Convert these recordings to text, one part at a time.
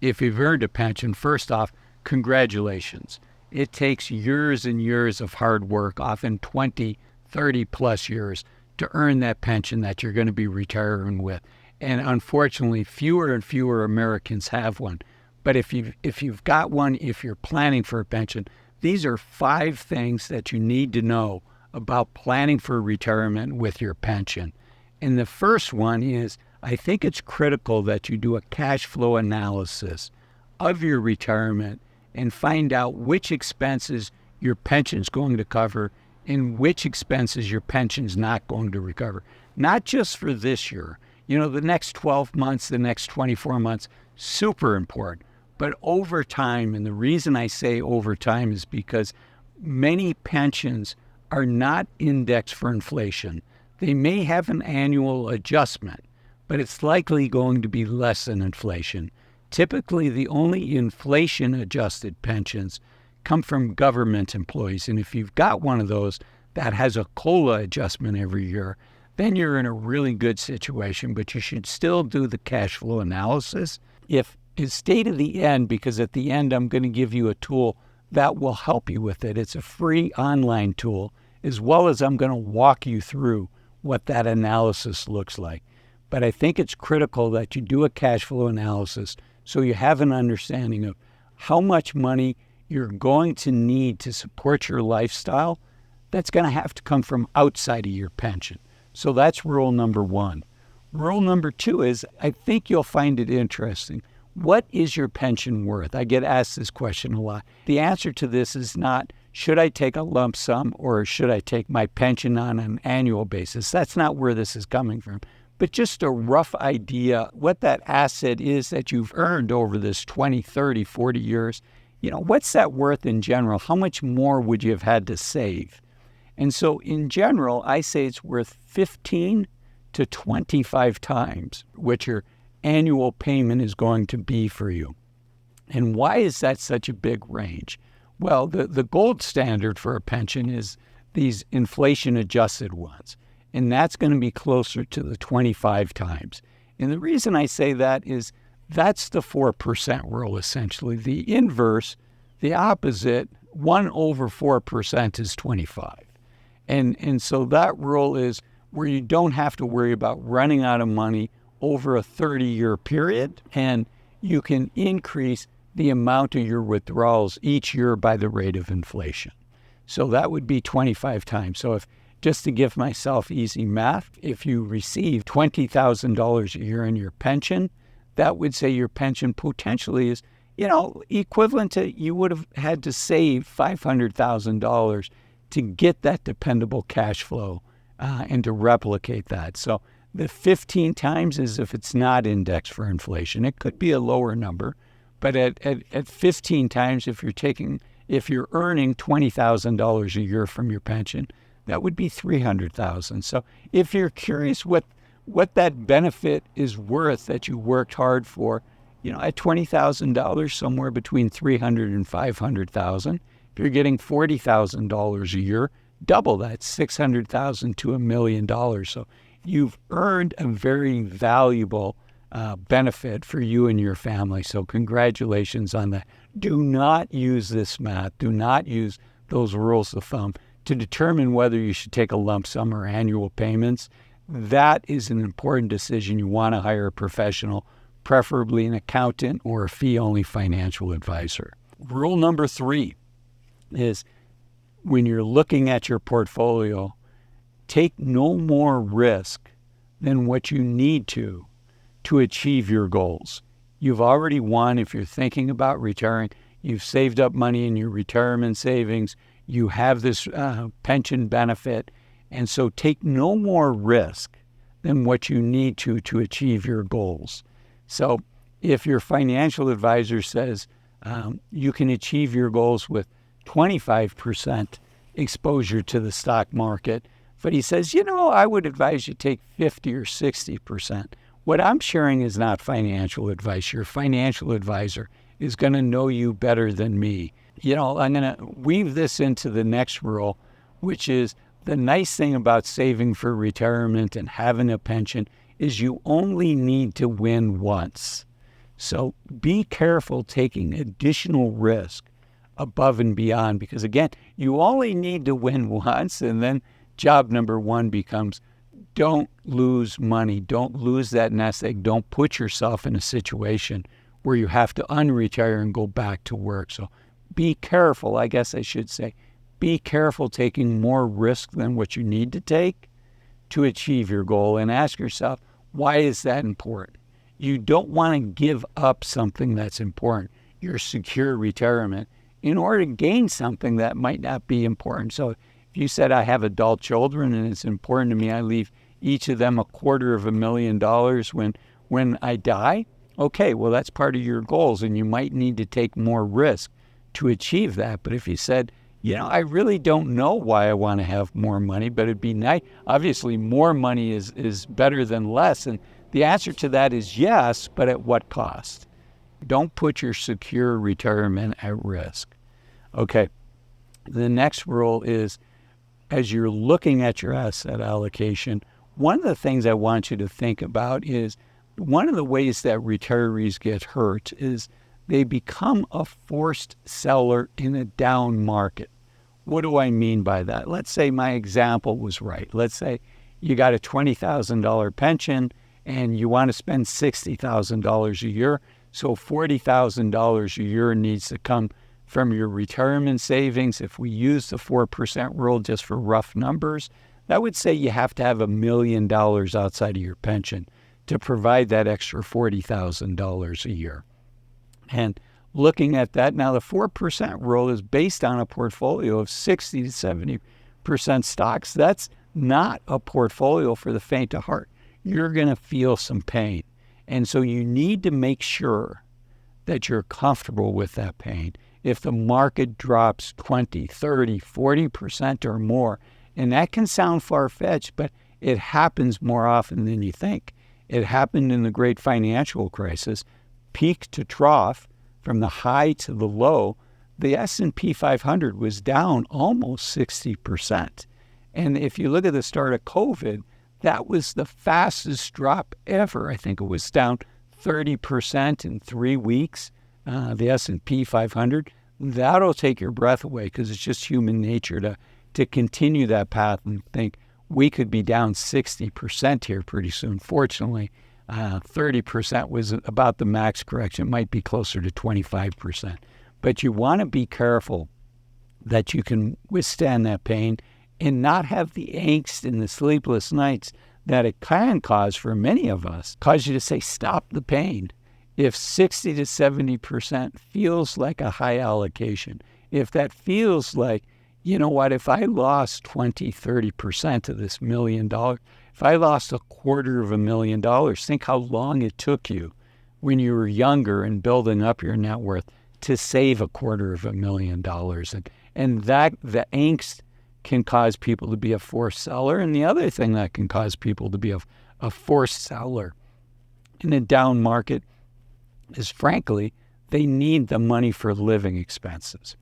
if you've earned a pension, first off, congratulations. It takes years and years of hard work, often 20, 30 plus years, to earn that pension that you're going to be retiring with. And unfortunately, fewer and fewer Americans have one. But if you've got one, if you're planning for a pension, these are 5 things that you need to know about planning for retirement with your pension. And the first one is, I think it's critical that you do a cash flow analysis of your retirement and find out which expenses your pension is going to cover and which expenses your pension is not going to recover. Not just for this year. The next 12 months, the next 24 months, super important. But over time, and the reason I say over time is because many pensions are not indexed for inflation. They may have an annual adjustment, but it's likely going to be less than inflation. Typically, the only inflation-adjusted pensions come from government employees. And if you've got one of those that has a COLA adjustment every year, then you're in a really good situation, but you should still do the cash flow analysis. If it's stay to the end, because at the end I'm going to give you a tool that will help you with it. It's a free online tool, as well as I'm going to walk you through what that analysis looks like. But I think it's critical that you do a cash flow analysis so you have an understanding of how much money you're going to need to support your lifestyle that's going to have to come from outside of your pension. So that's rule number 1. Rule number 2 is, I think you'll find it interesting. What is your pension worth? I get asked this question a lot. The answer to this is not, should I take a lump sum or should I take my pension on an annual basis? That's not where this is coming from. But just a rough idea what that asset is that you've earned over this 20, 30, 40 years. What's that worth in general? How much more would you have had to save? And so in general, I say it's worth 15 to 25 times what your annual payment is going to be for you. And why is that such a big range? Well, the gold standard for a pension is these inflation-adjusted ones. And that's going to be closer to the 25 times. And the reason I say that is that's the 4% rule, essentially. The inverse, the opposite, 1 over 4% is 25. And so that rule is where you don't have to worry about running out of money over a 30-year period, and you can increase the amount of your withdrawals each year by the rate of inflation. So that would be 25 times. So just to give myself easy math, if you receive $20,000 a year in your pension, that would say your pension potentially is, equivalent to you would have had to save $500,000 to get that dependable cash flow and to replicate that. So the 15 times is if it's not indexed for inflation. It could be a lower number, but at 15 times, if you're earning $20,000 a year from your pension, that would be $300,000. So if you're curious what that benefit is worth that you worked hard for, at $20,000, somewhere between $300,000 and $500,000. If you're getting $40,000 a year, double that, $600,000 to $1 million. So you've earned a very valuable benefit for you and your family. So congratulations on that. Do not use this math. Do not use those rules of thumb to determine whether you should take a lump sum or annual payments. That is an important decision. You want to hire a professional, preferably an accountant or a fee-only financial advisor. Rule number 3 is when you're looking at your portfolio, take no more risk than what you need to achieve your goals. You've already won if you're thinking about retiring. You've saved up money in your retirement savings. You have this pension benefit. And so take no more risk than what you need to achieve your goals. So if your financial advisor says you can achieve your goals with 25% exposure to the stock market, but he says, I would advise you take 50 or 60%. What I'm sharing is not financial advice. Your financial advisor is going to know you better than me. I'm going to weave this into the next rule, which is the nice thing about saving for retirement and having a pension is you only need to win once. So be careful taking additional risk above and beyond, because again, you only need to win once, and then job number one becomes don't lose money. Don't lose that nest egg. Don't put yourself in a situation where you have to unretire and go back to work. So be careful, I guess I should say. Be careful taking more risk than what you need to take to achieve your goal, and ask yourself, why is that important? You don't want to give up something that's important, your secure retirement, in order to gain something that might not be important. So if you said, I have adult children and it's important to me, I leave each of them $250,000 when I die, okay, well, that's part of your goals, and you might need to take more risk to achieve that. But if you said, I really don't know why I want to have more money, but it'd be nice. Obviously, more money is better than less. And the answer to that is yes, but at what cost? Don't put your secure retirement at risk. Okay, the next rule is, as you're looking at your asset allocation, one of the things I want you to think about is one of the ways that retirees get hurt is they become a forced seller in a down market. What do I mean by that? Let's say my example was right. Let's say you got a $20,000 pension and you want to spend $60,000 a year. So $40,000 a year needs to come from your retirement savings. If we use the 4% rule just for rough numbers, that would say you have to have $1 million outside of your pension to provide that extra $40,000 a year. And looking at that, now the 4% rule is based on a portfolio of 60 to 70% stocks. That's not a portfolio for the faint of heart. You're going to feel some pain. And so you need to make sure that you're comfortable with that pain. If the market drops 20, 30, 40% or more, and that can sound far-fetched, but it happens more often than you think. It happened in the great financial crisis, peak to trough, from the high to the low. The S&P 500 was down almost 60%. And if you look at the start of COVID, that was the fastest drop ever. I think it was down 30% in 3 weeks, the S&P 500. That'll take your breath away, because it's just human nature to continue that path and think we could be down 60% here pretty soon. Fortunately, 30% was about the max correction. It might be closer to 25%. But you want to be careful that you can withstand that pain and not have the angst and the sleepless nights that it can cause for many of us, cause you to say, stop the pain. If 60 to 70% feels like a high allocation, if that feels like, you know what, if I lost 20, 30% of this $1 million, if I lost $250,000, think how long it took you when you were younger and building up your net worth to save $250,000. And that the angst can cause people to be a forced seller. And the other thing that can cause people to be a forced seller in a down market is, frankly, they need the money for living expenses,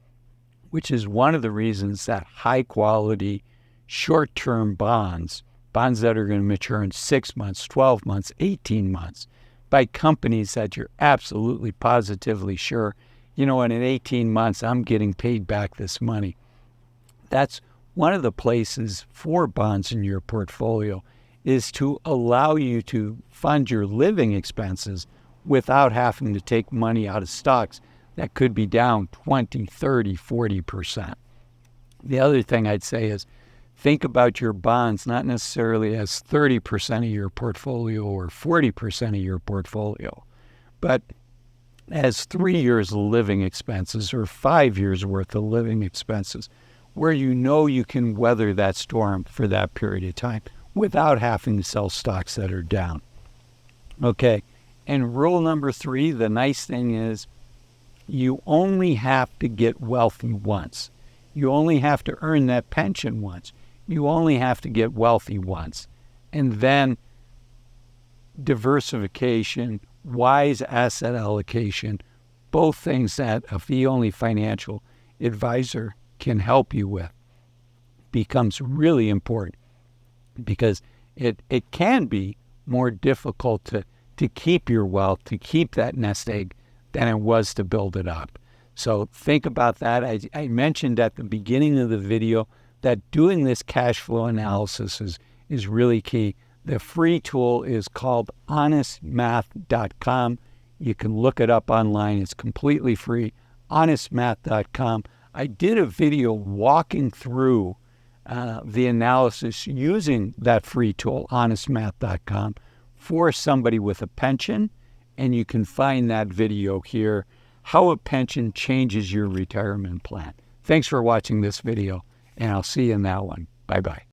which is one of the reasons that high-quality, short-term bonds that are going to mature in 6 months, 12 months, 18 months, by companies that you're absolutely positively sure, in 18 months, I'm getting paid back this money. That's one of the places for bonds in your portfolio, is to allow you to fund your living expenses without having to take money out of stocks that could be down 20, 30, 40%. The other thing I'd say is think about your bonds not necessarily as 30% of your portfolio or 40% of your portfolio, but as 3 years of living expenses or 5 years worth of living expenses, where you can weather that storm for that period of time without having to sell stocks that are down. Okay, and rule number 3, the nice thing is you only have to get wealthy once. You only have to earn that pension once. You only have to get wealthy once. And then diversification, wise asset allocation, both things that a fee-only financial advisor can help you with, becomes really important, because it can be more difficult to to keep your wealth, to keep that nest egg, than it was to build it up. So think about that. I mentioned at the beginning of the video that doing this cash flow analysis is really key. The free tool is called honestmath.com. You can look it up online. It's completely free, honestmath.com. I did a video walking through the analysis using that free tool, honestmath.com, for somebody with a pension, and you can find that video here, how a pension changes your retirement plan. Thanks for watching this video, and I'll see you in that one. Bye-bye.